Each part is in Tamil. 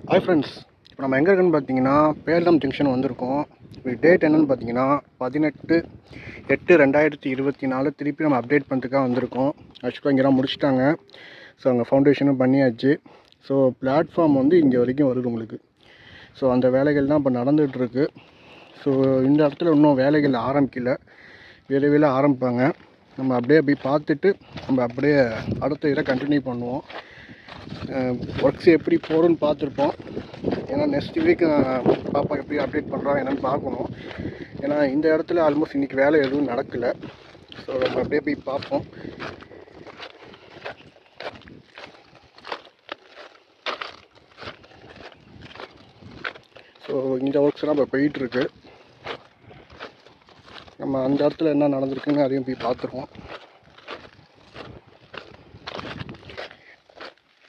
ஹாய் ஃப்ரெண்ட்ஸ், இப்போ நம்ம எங்கே இருக்குன்னு பார்த்தீங்கன்னா பேரளம் ஜங்ஷன் வந்திருக்கோம். இப்போ டேட் என்னென்னு பார்த்தீங்கன்னா 18/8/2024 திருப்பி நம்ம அப்டேட் பண்ணுறதுக்காக வந்திருக்கோம். ஆக்சுவலாக இங்கெல்லாம் முடிச்சிட்டாங்க. ஸோ அங்கே ஃபவுண்டேஷனும் பண்ணியாச்சு. ஸோ பிளாட்ஃபார்ம் வந்து இங்கே வரைக்கும் வருது உங்களுக்கு. ஸோ அந்த வேலைகள் தான் இப்போ நடந்துகிட்ருக்கு. ஸோ இந்த இடத்துல இன்னும் வேலைகள் ஆரம்பிக்கல, விரைவில் ஆரம்பிப்பாங்க. நம்ம அப்படியே போய் பார்த்துட்டு நம்ம அப்படியே அடுத்த இதை கண்டினியூ பண்ணுவோம். ஒர்க்ஸ் எப்படி போகிறோன்னு பார்த்துருப்போம். ஏன்னா நெக்ஸ்ட் வீக் பாப்பா எப்படி அப்டேட் பண்ணுறோம் என்னென்னு பார்க்கணும். ஏன்னா இந்த இடத்துல ஆல்மோஸ்ட் இன்றைக்கி வேலை எதுவும் நடக்கலை. ஸோ நம்ம அப்படியே போய் பார்ப்போம். ஸோ இந்த ஒர்க்ஸ்லாம் இப்போ போயிட்டுருக்கு. நம்ம அந்த இடத்துல என்ன நடந்திருக்குன்னு அதையும் போய் பார்த்துருவோம்.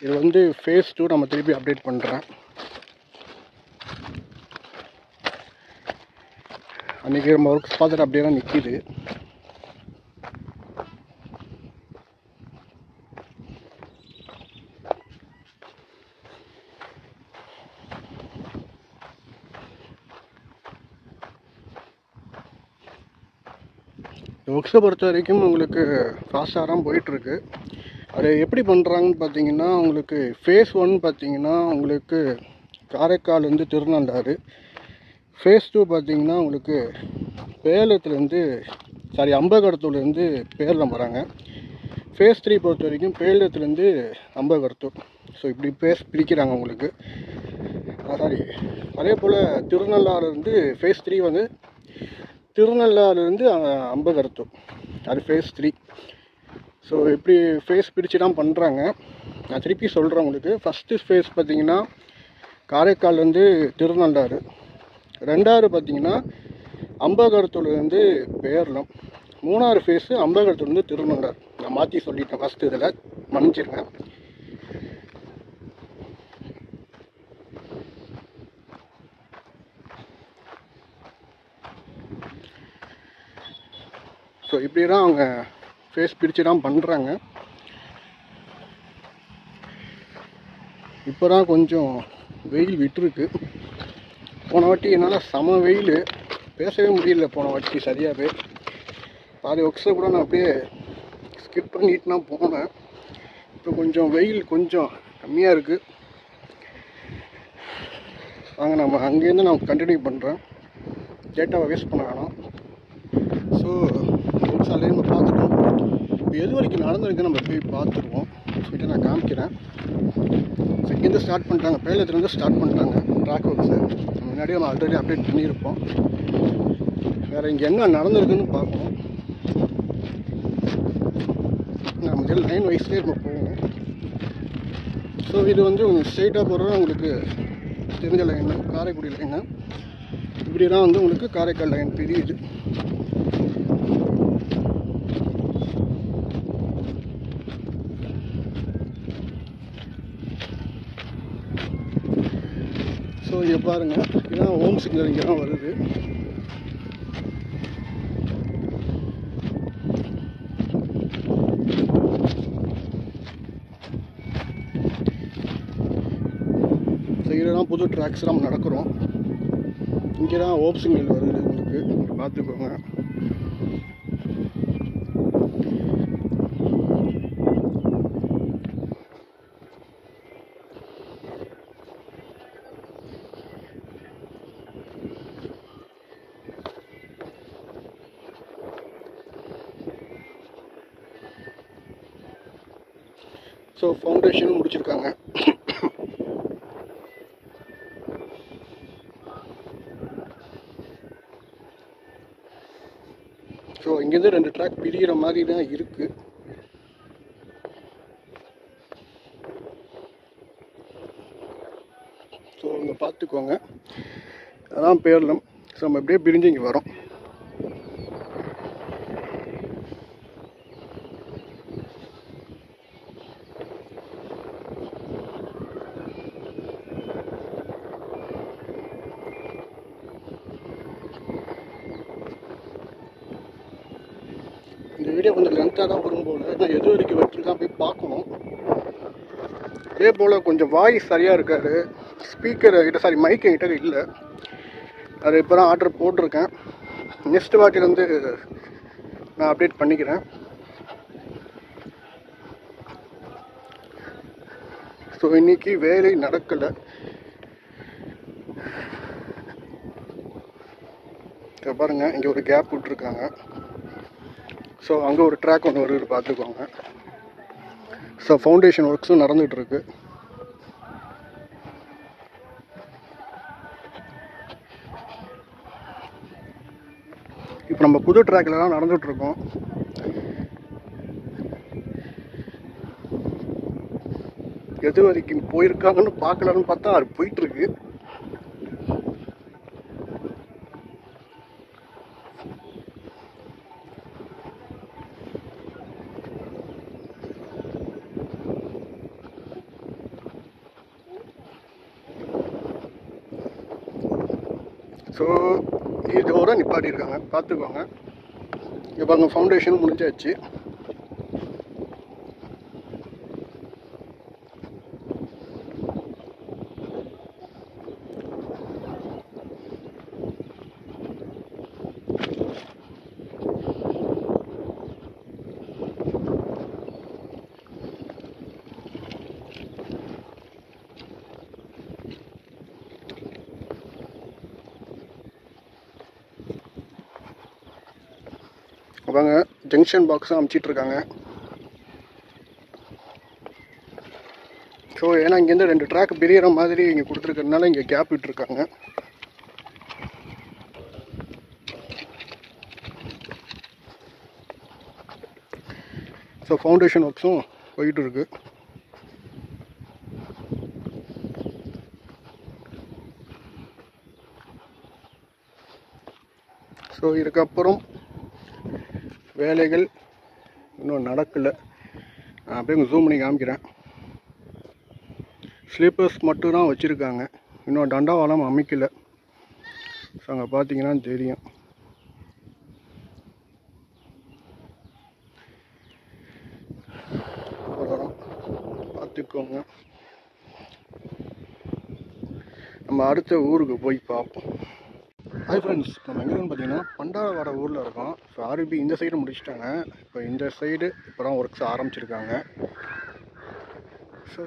இது வந்து ஃபேஸ் 2 நம்ம திருப்பி அப்டேட் பண்ணுறேன். அன்றைக்கி நம்ம ஒர்க்ஸ் பார்த்துட்டு அப்படியே தான் நிற்கிது. ஒர்க்ஸை பொறுத்த வரைக்கும் உங்களுக்கு ஃபாஸ்ட்டாக தான் போயிட்டுருக்கு. அது எப்படி பண்ணுறாங்கன்னு பார்த்தீங்கன்னா, உங்களுக்கு ஃபேஸ் 1 பார்த்தீங்கன்னா உங்களுக்கு காரைக்கால்லேருந்து திருநள்ளாறு, ஃபேஸ் 2 பார்த்தீங்கன்னா உங்களுக்கு பேரளத்துலேருந்து அம்பகடத்தூர்லேருந்து பேரளம் வராங்க. ஃபேஸ் 3 பொறுத்த வரைக்கும் பேரளத்துலேருந்து அம்பகடத்தூர். ஸோ இப்படி பிரிக்கிறாங்க உங்களுக்கு. அதே போல் திருநள்ளாறுலேருந்து ஃபேஸ் 3 வந்து திருநள்ளாறுலேருந்து அம்பகடத்தூர், அது ஃபேஸ் 3. ஸோ இப்படி ஃபேஸ் பிரித்து தான் பண்ணுறாங்க. நான் திருப்பி சொல்கிறேன் உங்களுக்கு. ஃபஸ்ட்டு ஃபேஸ் பார்த்திங்கன்னா காரைக்கால்லேருந்து திருநள்ளாறு, ரெண்டாவது பார்த்திங்கன்னா அம்பகடத்தூர்லேருந்து பேரளம், மூணாவது ஃபேஸு அம்பகடத்தூர்லேருந்து திருநள்ளாறு. நான் மாற்றி சொல்லிட்டேன் ஃபஸ்ட்டு இதில், மன்னிச்சிருங்க. ஸோ இப்படி தான் அவங்க ஃபேஸ் பிரித்து தான் பண்ணுறாங்க. இப்போ தான் கொஞ்சம் வெயில் விட்டுருக்கு. போன வாட்டி என்னால் செம வெயில், பேசவே முடியல போன வாட்டி சரியாகவே. பாதி ஒர்க்ஸை கூட நான் அப்படியே ஸ்கிப் பண்ணிட்டு நான் போனேன். இப்போ கொஞ்சம் வெயில் கொஞ்சம் கம்மியாக இருக்குது. வாங்க நம்ம அங்கேருந்து நான் கண்டினியூ பண்ணுறேன். டேட்டாவை வேஸ்ட் பண்ண வேணாம். ஸோ ஒர்க்ஸ் ஆல்ரெடி நம்ம பார்த்துட்டோம். இப்போ எது வரைக்கும் நடந்திருக்கு நம்ம போய் பார்த்துருவோம். சொல்லிட்டு நான் காமிக்கிறேன். ஸோ இங்கேருந்து ஸ்டார்ட் பண்ணிட்டாங்க, பேரளத்துலேருந்து ஸ்டார்ட் பண்ணிட்டாங்க ட்ராக் ஒர்க்ஸு. முன்னாடியே நம்ம ஆல்ரெடி அப்டேட் பண்ணியிருப்போம். வேறு இங்கே என்ன நடந்திருக்குன்னு பார்ப்போம். நம்ம முதல் லைன் வைஸ்லேயே நம்ம போவோம். ஸோ இது வந்து ஸ்ட்ரெயிட்டாக போகிறது உங்களுக்கு தெரிஞ்ச லைனு, காரைக்குடி லைனு. இப்படி தான் வந்து உங்களுக்கு காரைக்கால் லைன் பிரியுது. ஸோ இங்கே பாருங்கள், இதுதான் ஹோம் சிக்னல் இங்கே தான் வருது. ஸோ இதில் தான் புது ட்ராக்ஸ் நம்ம நடக்கிறோம். இங்கே தான் ஹோம் சிக்னல் வருது உங்களுக்கு, பார்த்துக்கோங்க. ஸோ ஃபவுண்டேஷனும் முடிச்சிருக்காங்க. ஸோ இங்கேருந்து 2 ட்ராக் பிரிகிற மாதிரி தான் இருக்குது. ஸோ இங்கே பார்த்துக்கோங்க, அதான் பேரளம். ஸோ நம்ம எப்படியே பிரிஞ்சு இங்கே வரோம். இந்த வீடியோ கொஞ்சம் லென்த்தாக தான் வரும் போல். நான் எது வரைக்கும் வெட்டிருக்கேன் போய் பார்க்கணும். அதே போல் கொஞ்சம் வாய்ஸ் சரியாக இருக்காது. ஸ்பீக்கர் கிட்ட சாரி மைக் கிட்ட இல்லை, அது இப்போ தான் ஆர்டர் போட்டிருக்கேன். நெக்ஸ்ட் வாட்டிலேருந்து நான் அப்டேட் பண்ணிக்கிறேன். ஸோ இன்றைக்கி வேலை நடக்கலை. பாருங்கள், இங்கே ஒரு கேப் விட்டுருக்காங்க. ஸோ அங்கே ஒரு ட்ராக் ஒன்று வருது, பார்த்துக்கோங்க. ஸோ ஃபவுண்டேஷன் ஒர்க்ஸும் நடந்துகிட்ருக்கு. இப்போ நம்ம புது ட்ராக்கில் தான் நடந்துகிட்ருக்கோம். எது வரைக்கும் போயிருக்காங்கன்னு பார்க்கலான்னு பார்த்தா அது போயிட்டுருக்கு. ஸோ இதோட நிப்பாட்டியிருக்காங்க, பார்த்துக்கோங்க. இப்போ அங்கே ஃபவுண்டேஷன் முடிஞ்சாச்சு. அவங்க ஜங்ஷன் பாக்ஸும் அமுச்சிட்ருக்காங்க. ஸோ ஏன்னா இங்கேருந்து 2 ட்ராக் பிரியிற மாதிரி இங்கே கொடுத்துருக்கறதுனால இங்கே கேப் விட்டுருக்காங்க. ஸோ ஃபவுண்டேஷன் ஒர்க்ஸும் போயிட்டு இருக்கு. ஸோ இதுக்கப்புறம் வேலைகள் இன்னும் நடக்கலை. நான் அப்படியே ஜூம் பண்ணி காமிக்கிறேன். ஸ்லீப்பர்ஸ் மட்டும்தான் வச்சுருக்காங்க, இன்னும் தண்டவாளம் அமைக்கலை. ஸோ அங்கே பார்த்தீங்கன்னா தெரியும். பார்த்துக்கோங்க. நம்ம அடுத்த ஊருக்கு போய் பார்ப்போம். ஹாய் ஃப்ரெண்ட்ஸ், நம்ம எங்கேன்னு பார்த்தீங்கன்னா பண்டாரவாட ஊரில் இருக்கோம். ஸோ ஆர்பி இந்த சைடு முடிச்சிட்டாங்க. இப்போ இந்த சைடு இப்போ தான் ஒர்க்ஸ் ஆரம்பிச்சிருக்காங்க. ஸோ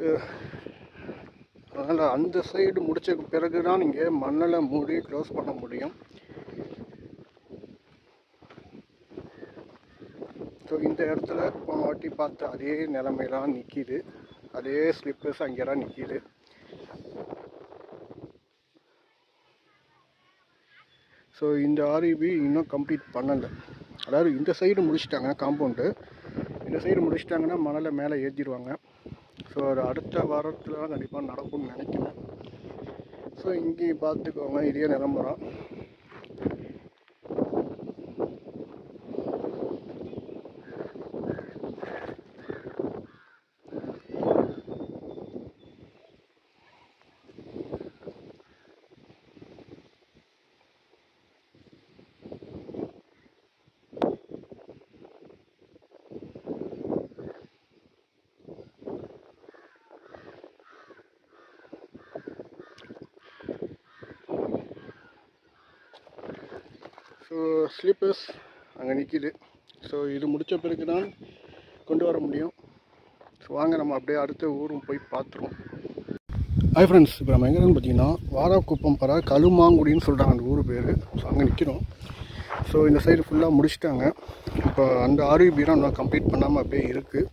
அதனால் அந்த சைடு முடித்த பிறகு தான் நீங்கள் மண்ணில் மூடி க்ளோஸ் பண்ண முடியும். ஸோ இந்த இடத்துல போன வாட்டி பார்த்து அதே நிலைமையெல்லாம் நிற்கிது, அதே ஸ்லிப்பர்ஸ் அங்கே தான் நிற்கிது. ஸோ இந்த ஆர்இபி இன்னும் கம்ப்ளீட் பண்ணலை. அதாவது இந்த சைடு முடிச்சிட்டாங்க காம்பவுண்டு, இந்த சைடு முடிச்சிட்டாங்கன்னா மணலை மேலே ஏற்றிடுவாங்க. ஸோ அது அடுத்த வாரத்தில் தான் கண்டிப்பாக நடக்கும்னு நினைக்கிறேன். ஸோ இங்கேயும் பார்த்துக்கோங்க, இதே நிலம்பரம். ஸோ ஸ்லீப்பர்ஸ் அங்கே நிற்கிது. ஸோ இது முடித்த பிறகு தான் கொண்டு வர முடியும். ஸோ வாங்க நம்ம அப்படியே அடுத்த ஊரும் போய் பார்த்துருவோம். ஹாய் ஃப்ரெண்ட்ஸ், இப்போ நம்ம எங்கேன்னு பார்த்தீங்கன்னா வாராக்குப்பம் கழுமாங்குடின்னு சொல்கிறாங்க அந்த ஊர் பேர். ஸோ அங்கே நிற்கிறோம். ஸோ இந்த சைடு ஃபுல்லாக முடிச்சிட்டாங்க. இப்போ அந்த ஆர்இபிலாம் இன்னும் கம்ப்ளீட் பண்ணாமல் அப்படியே இருக்குது.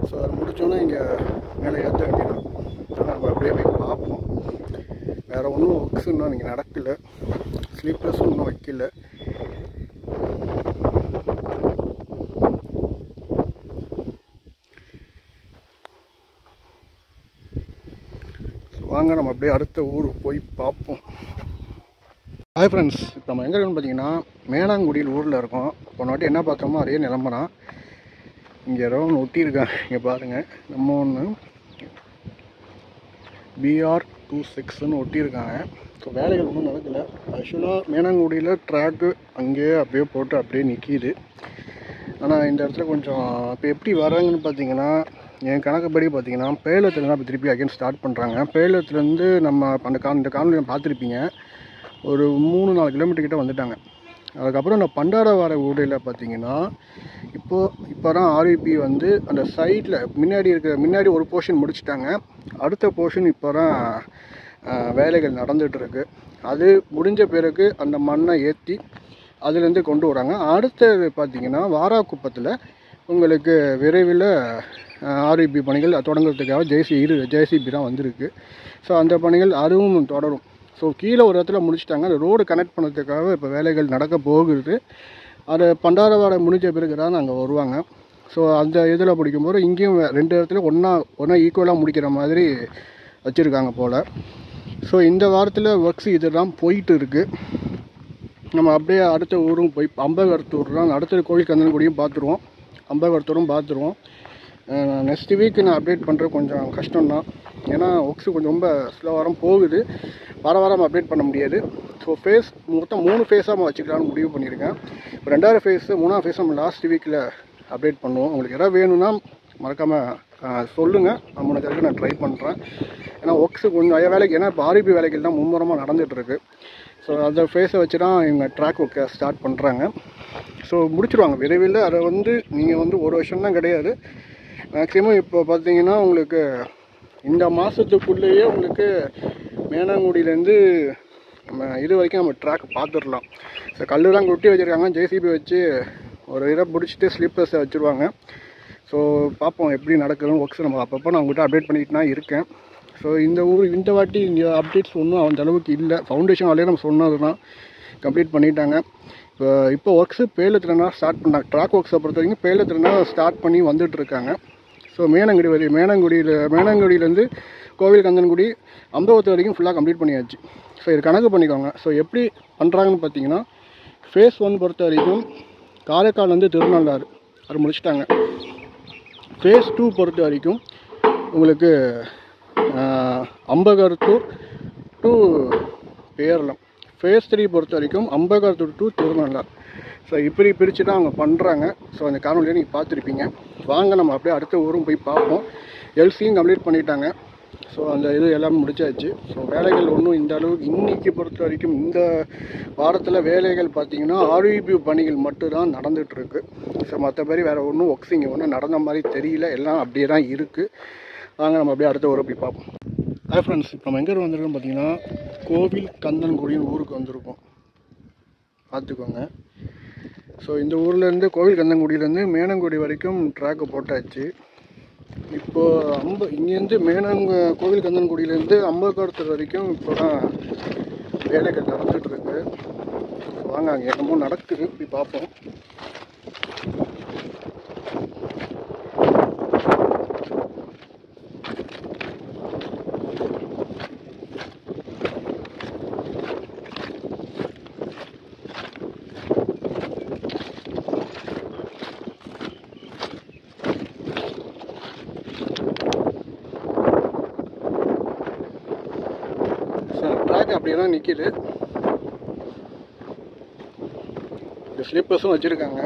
ஸோ அது முடித்தோன்னே இங்கே மேலே ஏற்ற வேண்டியதான். நம்ம அப்படியே போய் பார்ப்போம். வேறு ஒன்றும் ஒர்க்ஸ் இன்னும் இங்கே நடக்கலை, ஸ்லீப்லெஸ்ஸும் இன்னும் வைக்கல. வாங்க நம்ம அப்படியே அடுத்த ஊருக்கு போய் பார்ப்போம். ஹாய் ஃப்ரெண்ட்ஸ், இப்போ நம்ம எங்கே இருக்குன்னு பார்த்தீங்கன்னா மேனாங்குடியில் ஊரில் இருக்கோம். போன வாட்டி என்ன பார்த்தோமோ அதே நிலம்பரம். இங்கே ஏதோ ஒன்று ஒட்டியிருக்காங்க, இங்கே பாருங்கள். நம்ம ஒன்று BR26ன்னு ஒட்டியிருக்காங்க. ஸோ வேலைகள் ஒன்றும் நடக்கலை. ஆக்சுவலாக மேனாங்குடியில் ட்ராக்கு அங்கேயே அப்படியே போட்டு அப்படியே நிற்கிது. ஆனால் இந்த இடத்துல கொஞ்சம் இப்போ எப்படி வராங்கன்னு பார்த்தீங்கன்னா என் கணக்குப்படி பார்த்தீங்கன்னா பேலத்தில் தான் இப்போ திருப்பி அகைன் ஸ்டார்ட் பண்ணுறாங்க. பேலத்துலேருந்து நம்ம இந்த காணொலியை பார்த்துருப்பீங்க, ஒரு 3-4 கிலோமீட்டர் கிட்ட வந்துட்டாங்க. அதுக்கப்புறம் இந்த பண்டாரவாடை ஊடையில் பார்த்தீங்கன்னா இப்போ தான் ஆர்விபி வந்து அந்த சைடில் முன்னாடி ஒரு போர்ஷன் முடிச்சிட்டாங்க. அடுத்த போர்ஷன் இப்போ தான் வேலைகள் நடந்துகிட்ருக்கு. அது முடிஞ்ச பிறகு அந்த மண்ணை ஏற்றி அதுலேருந்து கொண்டு வராங்க. அடுத்தது பார்த்திங்கன்னா வாராக்குப்பத்தில் உங்களுக்கு விரைவில் ஆர்விபி பணிகள் தொடங்குறதுக்காக ஜேசிபி தான் வந்திருக்கு. ஸோ அந்த பணிகள் அதுவும் தொடரும். ஸோ கீழே ஒரு இடத்துல முடிச்சிட்டாங்க. அந்த ரோடு கனெக்ட் பண்ணுறதுக்காக இப்போ வேலைகள் நடக்க போகுது. அது பண்டாரவாடை முடிஞ்ச பிறகு தான் அங்கே வருவாங்க. ஸோ அந்த இதில் பிடிக்கும்போது இங்கேயும் 2 இடத்துல ஒன்றா ஈக்குவலாக முடிக்கிற மாதிரி வச்சுருக்காங்க போல். ஸோ இந்த வாரத்தில் ஒர்க்ஸ் இதெல்லாம் போயிட்டு இருக்குது. நம்ம அப்படியே அடுத்த ஊரும் போய் அம்பகர்த்தூர் தான் அடுத்தது கோவில் கந்தன்குடியும் பார்த்துருவோம், அம்பகர்த்தூரும் பார்த்துருவோம். நெக்ஸ்ட் வீக் நான் அப்டேட் பண்ணுறது கொஞ்சம் கஷ்டம்தான், ஏன்னா ஒர்க்ஸு கொஞ்சம் ரொம்ப ஸ்லோவாக போகுது. வாரம் அப்டேட் பண்ண முடியாது. ஸோ மொத்தம் 3 ஃபேஸாக வச்சுக்கலான்னு முடிவு பண்ணியிருக்கேன். இப்போ 2வது ஃபேஸு 3ஆவது ஃபேஸ் நம்ம லாஸ்ட் வீக்கில் அப்டேட் பண்ணுவோம். உங்களுக்கு எதாவது வேணும்னா மறக்காமல் சொல்லுங்கள், நான் முடிஞ்ச வரைக்கும் நான் ட்ரை பண்ணுறேன். ஏன்னா ஒர்க்ஸு கொஞ்சம் வேலைக்கு, ஏன்னா இப்போ ஆர்விபி வேலைகள் தான் மும்முரமாக நடந்துகிட்ருக்கு. ஸோ அந்த ஃபேஸை வச்சு தான் இவங்க ட்ராக் ஒர்க்கை ஸ்டார்ட் பண்ணுறாங்க. ஸோ முடிச்சுடுவாங்க விரைவில். அதை நீங்கள் 1 வருஷம் தான் கிடையாது, மேக்ஸிமம் இப்போ பார்த்தீங்கன்னா உங்களுக்கு இந்த மாதத்துக்குள்ளேயே உங்களுக்கு மேனாங்குடியிலேருந்து நம்ம இது வரைக்கும் நம்ம ட்ராக் பார்த்துடலாம். ஸோ கல்லுலாம் கொட்டி வச்சுருக்காங்க, ஜேசிபி வச்சு ஒரு இதை பிடிச்சிட்டு ஸ்லீப்பர்ஸை வச்சுருவாங்க. ஸோ பார்ப்போம் எப்படி நடக்குதுன்னு. ஒர்க்ஸ் நம்ம அப்பப்போ நான் உங்கள்கிட்ட அப்டேட் பண்ணிட்டு தான் இருக்கேன். ஸோ இந்த வாட்டி இந்த அப்டேட்ஸ் ஒன்றும் அந்த அளவுக்கு இல்லை. ஃபவுண்டேஷன் ஆல்ரெடி நம்ம சொன்னது தான் கம்ப்ளீட் பண்ணிட்டாங்க. இப்போ ஒர்க்ஸு பேலத்துலனா ஸ்டார்ட் பண்ணாங்க. ட்ராக் ஒர்க்ஸை பொறுத்த வரைக்கும் பேலத்துலனா ஸ்டார்ட் பண்ணி வந்துட்டுருக்காங்க. ஸோ மேனாங்குடியிலேருந்து கோவில் கந்தன்குடி அம்பகத்து வரைக்கும் ஃபுல்லாக கம்ப்ளீட் பண்ணியாச்சு. ஸோ இது கணக்கு பண்ணிக்கோங்க. ஸோ எப்படி பண்ணுறாங்கன்னு பார்த்தீங்கன்னா, ஃபேஸ் 1 பொறுத்த வரைக்கும் காரைக்கால்லேருந்து திருநள்ளாறு அது முடிச்சிட்டாங்க. ஃபேஸ் 2 பொறுத்த வரைக்கும் உங்களுக்கு அம்பகர்த்தூர் டு பேரளம். ஃபேஸ் 3 பொறுத்த வரைக்கும் அம்பகர்த்தூர் டு திருநள்ளாறு. ஸோ இப்படி பிரித்து தான் அவங்க பண்ணுறாங்க. ஸோ அந்த காணொலியை நீங்கள் பார்த்துருப்பீங்க. வாங்க நம்ம அப்படியே அடுத்த ஊரும் போய் பார்ப்போம். எல்சியும் கம்ப்ளீட் பண்ணிட்டாங்க. ஸோ அந்த இது எல்லாமே முடிச்சாச்சு. ஸோ வேலைகள் ஒன்றும் இந்த அளவுக்கு இன்றைக்கி பொறுத்த வரைக்கும் இந்த வாரத்தில் வேலைகள் பார்த்திங்கன்னா ஆர்விபி பணிகள் மட்டும்தான் நடந்துகிட்ருக்கு. ஸோ மற்றபடி வேறு ஒன்றும் ஒர்க்ஸ் இங்கே ஒன்றும் நடந்த மாதிரி தெரியல, எல்லாம் அப்படியே தான் இருக்குது. வாங்க நம்ம அப்படியே அடுத்த ஊரை போய் பார்ப்போம். ஹாய் ஃப்ரெண்ட்ஸ், இப்போ நம்ம எங்கே வந்திருக்கோம் பார்த்தீங்கன்னா கோவில் கந்தன்குடின்னு ஊருக்கு வந்திருக்கோம், பார்த்துக்கோங்க. ஸோ இந்த ஊர்லேருந்து கோவில் கந்தன்குடியிலேருந்து மேனங்குடி வரைக்கும் ட்ராக்கு போட்டாச்சு. இப்போது இங்கேருந்து கோவில் கந்தன்குடியிலேருந்து அம்பகர்த்தூர் வரைக்கும் இப்போ தான் வேலைகள் நடந்துகிட்ருக்கு. வாங்க அங்கே என்னமோ நடக்குது, போய் பார்ப்போம். ட்ராக் அப்படியே தான் நிற்கிது. இந்த ஸ்லீப்பர்ஸும் வச்சுருக்காங்க.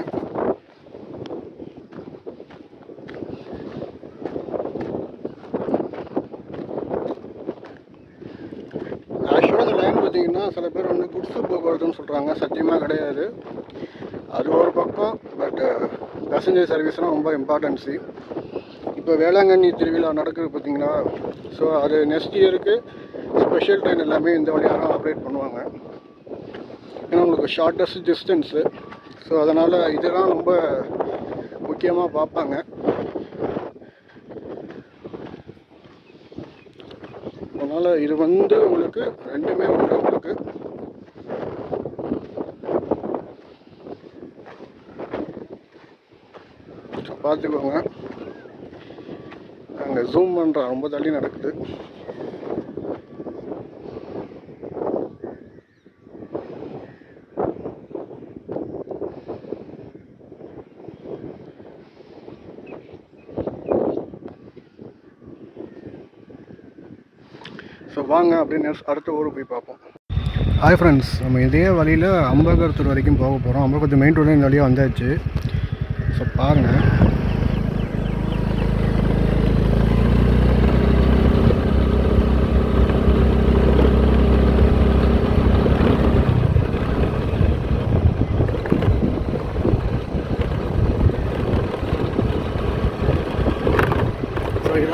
ஆக்சுவலாக அந்த லைன் பார்த்தீங்கன்னா சில பேர் குட்ஸு போக்குவரத்துன்னு சொல்கிறாங்க, சத்தியமாக கிடையாது. அது ஒரு பக்கம், பட் பேசஞ்சர் சர்வீஸ்லாம் ரொம்ப இம்பார்ட்டன்ஸு. இப்போ வேளாங்கண்ணி திருவிழா நடக்குது பார்த்தீங்களா, ஸோ அது நெக்ஸ்ட் இயருக்கு ஸ்பெஷல் ட்ரெயின் எல்லாமே இந்த வழியாக தான் ஆப்ரேட் பண்ணுவாங்க. ஏன்னா உங்களுக்கு ஷார்ட்டஸ்ட் டிஸ்டன்ஸு, ஸோ அதனால் இதெல்லாம் ரொம்ப முக்கியமாக பார்ப்பாங்க. அதனால் இது உங்களுக்கு 2மே உண்டு. உங்களுக்கு பார்த்துக்கோங்க. அங்கே ஜூம் பண்ணுறேன், ரொம்ப தள்ளி நடக்குது. ஸோ வாங்க அப்படின்னு அடுத்த ஊருக்கு போய் பார்ப்போம். ஹாய் ஃப்ரெண்ட்ஸ், நம்ம இதே வழியில் அம்பகர்த்தூர் வரைக்கும் போக போகிறோம். அம்பகர்த்தூர் மெயின் ரோடு இந்த வழியாக வந்தாச்சு. ஸோ பாருங்கள்,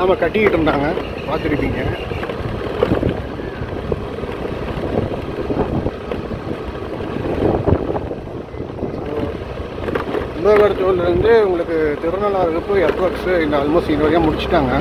நம்ம கட்டிக்கிட்டு இருந்தாங்க, பார்த்துருப்பீங்க. கும்பகோணத்துலேருந்து உங்களுக்கு திருநள்ளாறுக்கு எர்த்வொர்க்ஸ் இந்த ஆல்மோஸ்ட் இது வரைக்கும் முடிச்சிட்டாங்க.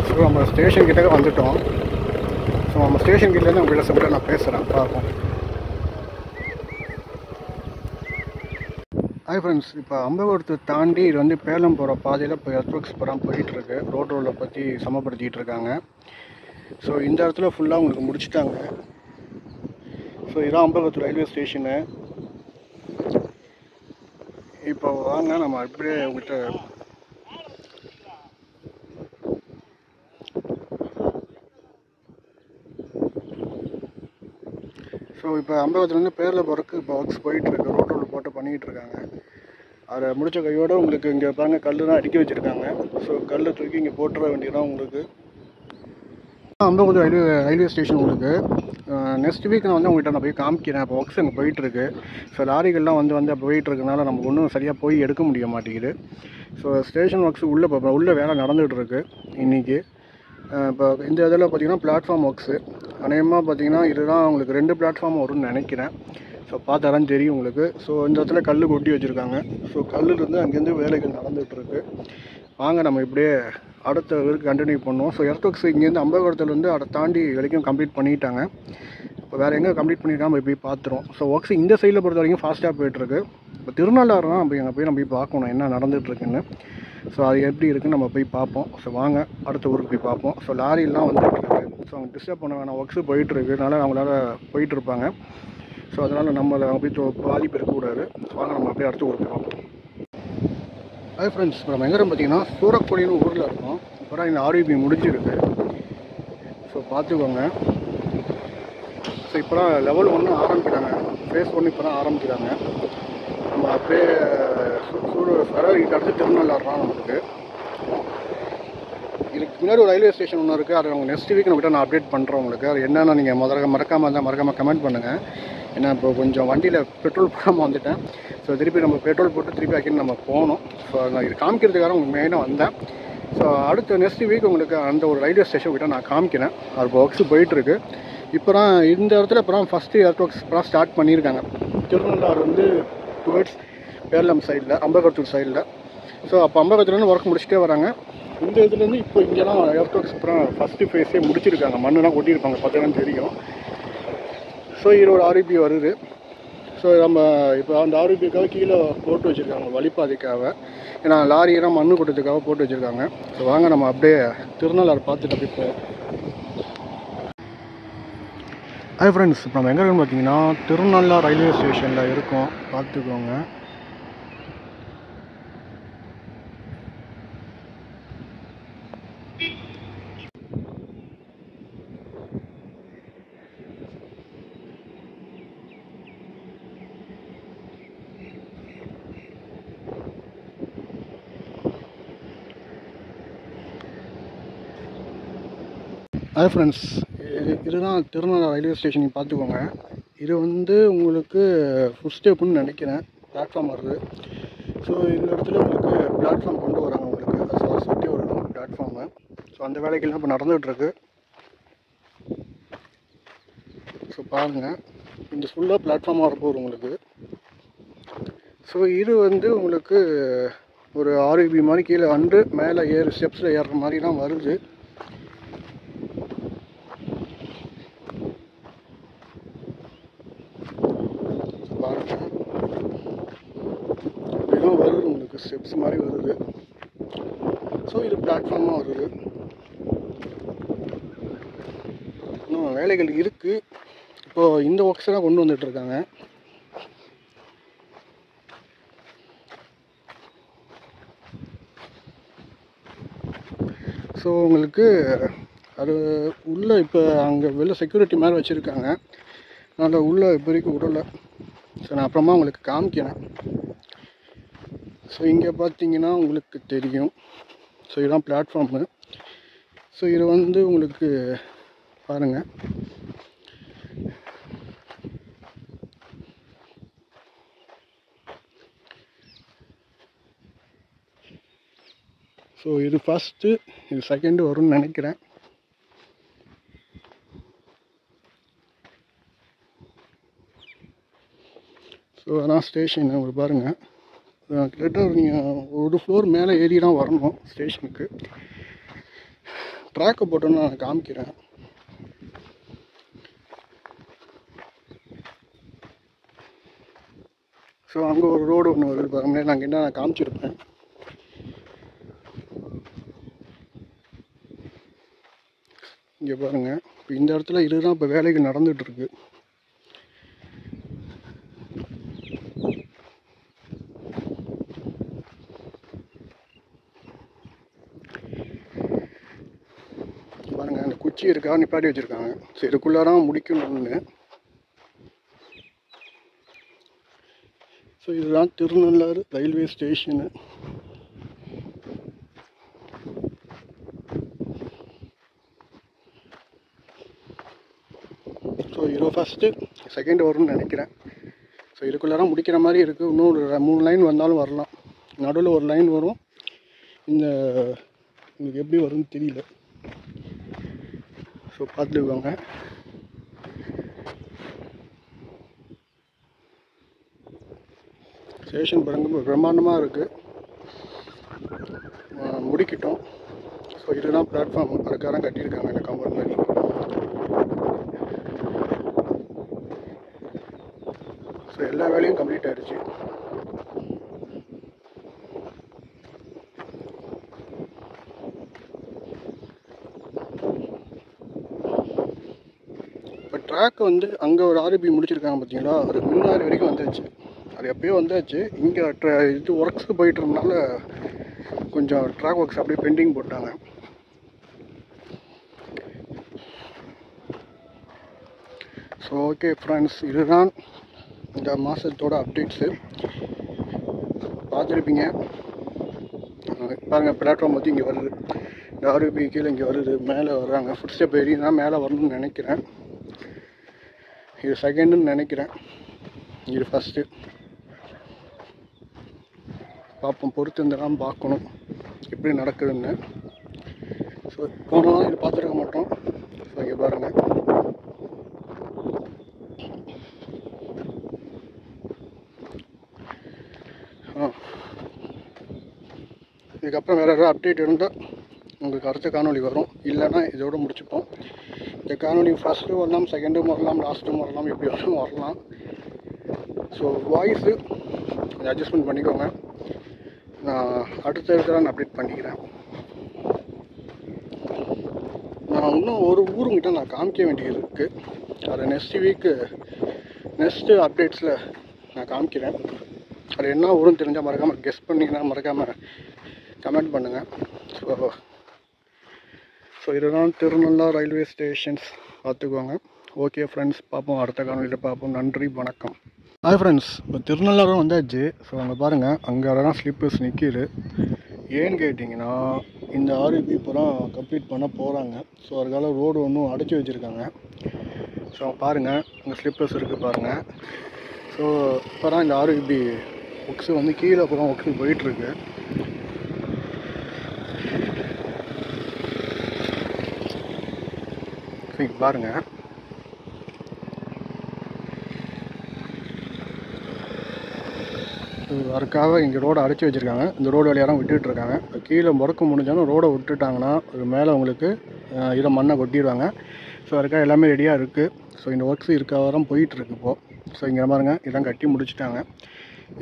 ஸோ நம்ம ஸ்டேஷன் கிட்டே வந்துட்டோம். ஸோ நம்ம ஸ்டேஷன் கிட்டேருந்து உங்கள்கிட்ட சொல்லிட்டு நான் பேசுகிறேன், பார்ப்போம். ஹாய் ஃப்ரெண்ட்ஸ், இப்போ அம்பகோணத்தை தாண்டி இது வந்து பேலம் போகிற பாதையில் இப்போ எர்த்வொர்க்ஸ் படம் போயிட்டுருக்கு. ரோடை பற்றி சமப்படுத்திகிட்டு இருக்காங்க. ஸோ இந்த இடத்துல ஃபுல்லாக உங்களுக்கு முடிச்சுட்டாங்க. ஸோ இதான் அம்பகோணத்து ரயில்வே ஸ்டேஷனு. இப்போ வாங்க நம்ம அப்படியே உங்கள்கிட்ட ஸோ இப்போ அம்பகோணத்துலேருந்து பேரில் போகிறதுக்கு இப்போ ஒர்க்ஸ் போயிட்டுருக்கு. ரோடு போட்டு பண்ணிக்கிட்டு இருக்காங்க. அதை முடித்த கையோடு உங்களுக்கு இங்கே பாருங்கள் கல் தான் அடுக்கி வச்சுருக்காங்க. ஸோ கல்லை தூக்கி இங்கே போட்டுற வேண்டியதான் உங்களுக்கு. அம்பகோணம் ரயில்வே ஸ்டேஷன் உங்களுக்கு நெக்ஸ்ட் வீக் நான் வந்து உங்கள்கிட்ட நான் போய் காமிக்கிறேன். இப்போ ஒர்க்ஸ் அங்கே போயிட்டுருக்கு. ஸோ லாரிகள்லாம் வந்து போயிட்டுருக்கனால நமக்கு ஒன்றும் சரியாக போய் எடுக்க முடிய மாட்டேங்குது. ஸோ ஸ்டேஷன் ஒர்க்ஸ் உள்ளே வேலை நடந்துகிட்ருக்கு இன்றைக்கி. இப்போ இந்த இதில் பார்த்திங்கன்னா பிளாட்ஃபார்ம் ஒர்க்ஸு அநேகமாக பார்த்திங்கன்னா இதுதான் உங்களுக்கு 2 பிளாட்ஃபார்ம் வரும்னு நினைக்கிறேன். ஸோ பார்த்தாதான் தெரியும் உங்களுக்கு. ஸோ இந்த இடத்துல கல் கொட்டி வச்சுருக்காங்க. ஸோ கல்லுலேருந்து அங்கேருந்து வேலைகள் நடந்துகிட்ருக்கு. வாங்க நம்ம இப்படியே அடுத்த இதுக்கு கண்டினியூ பண்ணுவோம். ஸோ எர்த்வொர்க்ஸ் இங்கேருந்து அம்பகோணத்துலேருந்து அதை தாண்டி வரைக்கும் கம்ப்ளீட் பண்ணிட்டாங்க. இப்போ வேறு எங்கே கம்ப்ளீட் பண்ணிட்டால் நம்ம போய் பார்த்துருவோம். ஸோ ஒர்க்ஸ் இந்த சைடில் பொறுத்த வரைக்கும் ஃபாஸ்ட்டாக போயிட்டுருக்கு. இப்போ திருநள்ளாறு தான் அங்கே போய் நம்ம போய் பார்க்கணும் என்ன நடந்துகிட்ருக்குன்னு. ஸோ அது எப்படி இருக்குன்னு நம்ம போய் பார்ப்போம். ஸோ வாங்க அடுத்த ஊருக்கு போய் பார்ப்போம். ஸோ லாரிலாம் வந்துட்டுருக்கு. ஸோ அவங்க டிஸ்டர்ப் பண்ண வேணாம், ஒர்க்ஸு போயிட்டுருக்கு, அதனால் அவங்களால போயிட்டுருப்பாங்க. ஸோ அதனால் நம்மளை போய் பாதிப்பு இருக்கக்கூடாது. வாங்க நம்ம அப்படியே அடுத்த ஊருக்கு பார்ப்போம். ஹாய் ஃப்ரெண்ட்ஸ், இப்போ நம்ம எங்கே பார்த்தீங்கன்னா சூரக்குடின்னு ஊரில் இருக்கோம். இப்போ தான் இந்த ஆர்விபி முடிஞ்சிருக்கு. ஸோ பார்த்துக்கோங்க. ஸோ இப்போ தான் லெவல் 1 ஆரம்பிக்கிறாங்க. ஃபேஸ் 1 இப்போ தான் ஆரம்பிக்கிறாங்க. நம்ம அப்படியே இதுக்கு அடுத்து திருநள்ளாறு தான் நமக்கு. இதுக்கு முன்னாடி ஒரு ரயில்வே ஸ்டேஷன் ஒன்று இருக்குது. அதை அவங்க நெக்ஸ்ட் வீக் நம்மகிட்ட நான் அப்டேட் பண்ணுறேன் உங்களுக்கு. அது என்னென்னா நீங்கள் மறக்காமல் கமெண்ட் பண்ணுங்கள். ஏன்னா இப்போ கொஞ்சம் வண்டியில் பெட்ரோல் போடாமல் வந்துட்டேன். ஸோ திருப்பி நம்ம பெட்ரோல் போட்டு திருப்பி ஆக்கின்னு நம்ம போகணும். ஸோ நான் இது காமிக்கிறதுக்காக உங்களுக்கு மெயினாக வந்தேன். ஸோ அடுத்த நெக்ஸ்ட் வீக் உங்களுக்கு அந்த ஒரு ரயில்வே ஸ்டேஷன் கிட்ட நான் காமிக்கிறேன். அது ஒர்க்ஸ் போயிட்டுருக்கு. இப்போ தான் இந்த இடத்துல இப்போ தான் ஃபஸ்ட்டு எர்த்வொர்க்ஸ் இப்போ தான் ஸ்டார்ட் பண்ணியிருக்காங்க. திருநள்ளாறு வந்து டுவர்ட்ஸ் பேரளம் சைடில், அம்பகோணத்தூர் சைடில். ஸோ அப்போ அம்பகோணத்துலேருந்து ஒர்க் முடிச்சுட்டே வராங்க. இந்த இதுலேருந்து இப்போ இங்கெல்லாம் எர்த்வொர்க்ஸ் அப்புறம் ஃபஸ்ட்டு ஃபேஸே முடிச்சிருக்காங்க. மண்ணுலாம் கொட்டியிருப்பாங்க, பார்த்தீங்கன்னா தெரியும். ஸோ இது ஒரு ஆர்விபி வருது. ஸோ நம்ம இப்போ அந்த ஆர்விபிக்காக கீழே போட்டு வச்சுருக்காங்க வழிபாதைக்காக. ஏன்னா லாரியெல்லாம் மண்ணு கொட்டத்துக்காக போட்டு வச்சுருக்காங்க. ஸோ வாங்க நம்ம அப்படியே திருநள்ளாறு பார்த்துட்டு அப்படி போவோம். ஹாய் ஃப்ரெண்ட்ஸ், இப்போ நம்ம எங்கே இருக்குன்னு பார்த்தீங்கன்னா திருநள்ளாறு ரயில்வே ஸ்டேஷனில் இருக்கோம். பார்த்துக்கோங்க. ஹாய் ஃப்ரெண்ட்ஸ், இதுதான் திருநள்ளாறு ரயில்வே ஸ்டேஷன். பார்த்துக்கோங்க. இது வந்து உங்களுக்கு ஃபுட் ஸ்டெப்புன்னு நினைக்கிறேன். பிளாட்ஃபார்ம் வருது. ஸோ இந்த இடத்துல உங்களுக்கு பிளாட்ஃபார்ம் கொண்டு வராங்க உங்களுக்கு. ஸோ சுற்றி ஒரு பிளாட்ஃபார்மு. ஸோ அந்த வேலைகள்லாம் இப்போ நடந்துகிட்ருக்கு. ஸோ பாருங்கள், இந்த ஃபுல்லாக பிளாட்ஃபார்மாக வரப்போகுது உங்களுக்கு. ஸோ இது வந்து உங்களுக்கு ஒரு ஆர்விபி மாதிரி கீழே வந்து மேலே ஸ்டெப்ஸில் ஏறுற மாதிரிலாம் வருது. இதுதான் வருது உங்களுக்கு, ஸ்டெப்ஸ் மாதிரி வருது. ஸோ இது பிளாட்ஃபார்மாக வருது. இன்னும் வேலைகள் இருக்குது. இப்போது இந்த ஒர்க்ஸ் தான் கொண்டு வந்துட்டுருக்காங்க. ஸோ உங்களுக்கு அது உள்ளே இப்போ அங்கே வெளில செக்யூரிட்டி மேலே வச்சுருக்காங்க. அதனால் உள்ளே இப்போ வரைக்கும் விடலை. ஸோ நான் அப்புறமா உங்களுக்கு காமிக்கிறேன். ஸோ இங்கே பார்த்தீங்கன்னா உங்களுக்கு தெரியும். ஸோ இதுதான் பிளாட்ஃபார்மு. ஸோ இது வந்து உங்களுக்கு பாருங்கள், ஸோ இது ஃபஸ்ட்டு, இது செகண்டு வரும்னு நினைக்கிறேன். ஸோ அதான் ஸ்டேஷன். ஒரு பாருங்கள், கிட்டத்தட்ட நீங்கள் ஒரு ஃப்ளோர் மேலே ஏறி தான் வரணும் ஸ்டேஷனுக்கு. ட்ராக்கை போட்டோன்னு நான் காமிக்கிறேன். ஸோ அங்கே ஒரு ரோடு ஒன்று வருது பாருங்களேன், நாங்கள் என்ன நான் காமிச்சிருப்பேன். இங்கே பாருங்கள், இப்போ இந்த இடத்துல இதுதான் இப்போ வேலைகள் நடந்துகிட்ருக்கு. பாருங்கள், அந்த குச்சி இருக்கா நிப்பாட்டி வச்சுருக்காங்க. ஸோ இதுக்குள்ளாரான் முடிக்கணும்னு. ஸோ இதுதான் திருநள்ளாறு ரயில்வே ஸ்டேஷனு. ஸோ இது ஃபஸ்ட்டு செகண்ட் வரும்னு நினைக்கிறேன். ஸோ இதுக்குள்ளாரான் முடிக்கிற மாதிரி இருக்குது. இன்னும் ஒரு 3 லைன் வந்தாலும் வரலாம். நடுவில் ஒரு லைன் வரும். இந்த உங்களுக்கு எப்படி வரும்னு தெரியல. ஸோ பார்த்துக்குவாங்க. ஸ்டேஷன் பாருங்க பிரம்மாண்டமாக இருக்குது. முடிக்கிட்டோம். ஸோ இதுதான் பிளாட்ஃபார்ம். அதுக்காரன் கட்டியிருக்காங்க இந்த கம்பௌண்ட் மாதிரி. ஸோ எல்லா வேலையும் கம்ப்ளீட் ஆகிடுச்சு. இப்போ ட்ராக் வந்து அங்கே ஒரு ஆர்பி முடிச்சிருக்காங்க பார்த்தீங்களா, அது முன்னாடி வரைக்கும் வந்துச்சு. அது எப்போயோ வந்தாச்சு. இங்கே இது ஒர்க்ஸுக்கு போயிட்டு இருந்தனால கொஞ்சம் ட்ராக் ஒர்க்ஸ் அப்படியே பெண்டிங் போட்டாங்க. ஸோ ஓகே ஃப்ரெண்ட்ஸ், இதுதான் இந்த மாதத்தோட அப்டேட்ஸு. பார்த்துருப்பீங்க. பாருங்கள், பிளாட்ஃபார்ம் வந்து இங்கே வருது. இந்த ஆர்பி கீழே இங்கே வருது. மேலே வர்றாங்க. ஃபுட் ஸ்டெப் ஏறினா மேலே வரணும்னு நினைக்கிறேன். இது செகண்டுன்னு நினைக்கிறேன். இது ஃபஸ்ட்டு. பார்ப்போம், பொறுத்து இருந்தெல்லாம் பார்க்கணும் எப்படி நடக்குதுன்னு. ஸோ போனாலும் இது பார்த்துருக்க மாட்டோம். ஸோ இங்கே பாருங்கள், இதுக்கப்புறம் வேறு ஏதாவது அப்டேட் இருந்தால் உங்களுக்கு அடுத்த காணொலி வரும். இல்லைன்னா இதோடு முடிச்சுப்போம். இந்த காணொலி ஃபஸ்ட்டு வரலாம், செகண்டும் வரலாம், லாஸ்ட்டும் வரலாம், எப்படி வரும் வரலாம். ஸோ வாய்ஸு கொஞ்சம் அட்ஜஸ்ட்மெண்ட் பண்ணிக்கோங்க. நான் அடுத்த இடத்துல நான் அப்டேட் பண்ணிக்கிறேன். நான் இன்னும் ஒரு ஊருங்கிட்ட நான் காமிக்க வேண்டியது இருக்குது. அதை நெக்ஸ்ட்டு அப்டேட்ஸில் நான் காமிக்கிறேன். அது என்ன ஊருன்னு தெரிஞ்சால் மறக்காமல் கெஸ் பண்ணிங்கன்னா மறக்காமல் கமெண்ட் பண்ணுங்கள். ஸோ இதுதான் திருநள்ளாறு ரயில்வே ஸ்டேஷன்ஸ். பார்த்துக்குவாங்க. ஓகே ஃப்ரெண்ட்ஸ், பார்ப்போம், அடுத்த காணொலியில் பார்ப்போம். நன்றி, வணக்கம். ஹாய் ஃப்ரெண்ட்ஸ், இப்போ திருநள்ளாறு வந்தாச்சு. ஸோ அங்கே பாருங்கள், அங்கே தான் ஸ்லீப்பர்ஸ் நிற்கிது. ஏன்னு கேட்டிங்கன்னா, இந்த ஆர்பி இப்போ தான் கம்ப்ளீட் பண்ண போகிறாங்க. ஸோ அதுக்காக ரோடு ஒன்றும் அடைச்சி வச்சுருக்காங்க. ஸோ பாருங்கள், அங்கே ஸ்லீப்பர்ஸ் இருக்குது பாருங்கள். ஸோ இப்போ தான் இந்த ஆர்பி ஒர்க்ஸு வந்து கீழே இப்போ தான் ஒர்க்கு போயிட்டுருக்கு. இங்கே பாருங்கள், அதுக்காக இங்கே ரோடை அடைச்சி வச்சுருக்காங்க. இந்த ரோடு வழியாரம் விட்டுட்டுருக்காங்க. கீழே முடக்க முடிஞ்சாலும் ரோடை விட்டுட்டாங்கன்னா அது மேலே உங்களுக்கு இதை மண்ணை கொட்டிடுவாங்க. ஸோ அதுக்காக எல்லாமே ரெடியாக இருக்குது. ஸோ இந்த ஒர்க்ஸ் இருக்காதான் போயிட்டுருக்கு இப்போது. ஸோ இங்கே பாருங்கள், இதெல்லாம் கட்டி முடிச்சுட்டாங்க.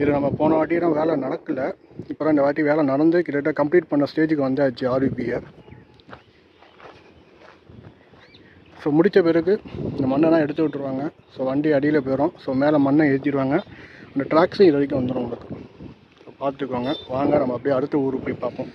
இது நம்ம போன வாட்டிலாம் வேலை நடக்கலை. இப்போ தான் இந்த வாட்டி வேலை நடந்து கிட்டத்தட்ட கம்ப்ளீட் பண்ண ஸ்டேஜுக்கு வந்தாச்சு ஆர்பியை. ஸோ முடித்த பிறகு இந்த மண்ணெல்லாம் எடுத்து விட்டுருவாங்க. ஸோ வண்டி அடியில் போயிடும். ஸோ மேலே மண்ணை ஏற்றிடுவாங்க. அந்த ட்ராக்ஸும் இது வரைக்கும் வந்துடும் உங்களுக்கு. ஸோ பார்த்துக்கோங்க. வாங்க நம்ம அப்படியே அடுத்த ஊருக்கு போய் பார்ப்போம்.